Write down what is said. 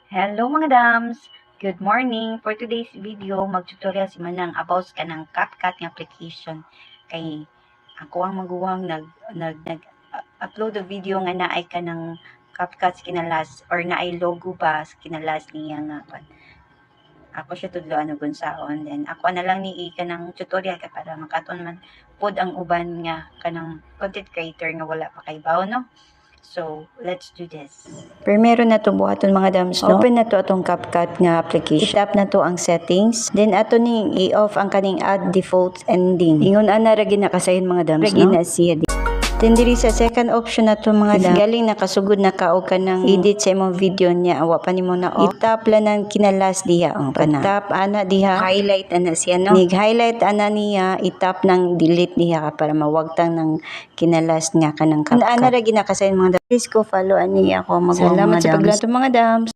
Hello mga dams! Good morning! For today's video, mag-tutorial si Manang about ka ng CapCut ng application. Kay ako ang maguwang nag-upload the video nga naay ka ng CapCut kinalas or naay logo ba kinalas niya nga ako siya tudloan og unsaon, then ako na lang ni ka ng tutorial ka para makaton man pod ang uban nga kanang content creator nga wala pa kay bawo, no? So, let's do this. Primero na to buhaton mga dams, no? Open na to atong CapCut nga application. I-tap na to ang settings. Then ato ning i-off ang kaning add default ending. Ingon ana ra gid nakasayon mga dams, no? Na siya. Then diri sa second option na to mga dams, galing nakasugod na ka og kanang edit sa imong video niya, awa pa nimo na off. I-tap lang ng kinalas diha ang kana. Tap ana diha, highlight ana siya, no? Nig-highlight ana niya, i-tap ng delete diha para mawagtang ng kinalas nga kanang CapCut. Ana ra ginakasayon mga dams. Please ko follow ani ako mag-salamat sa paglanto mga dams.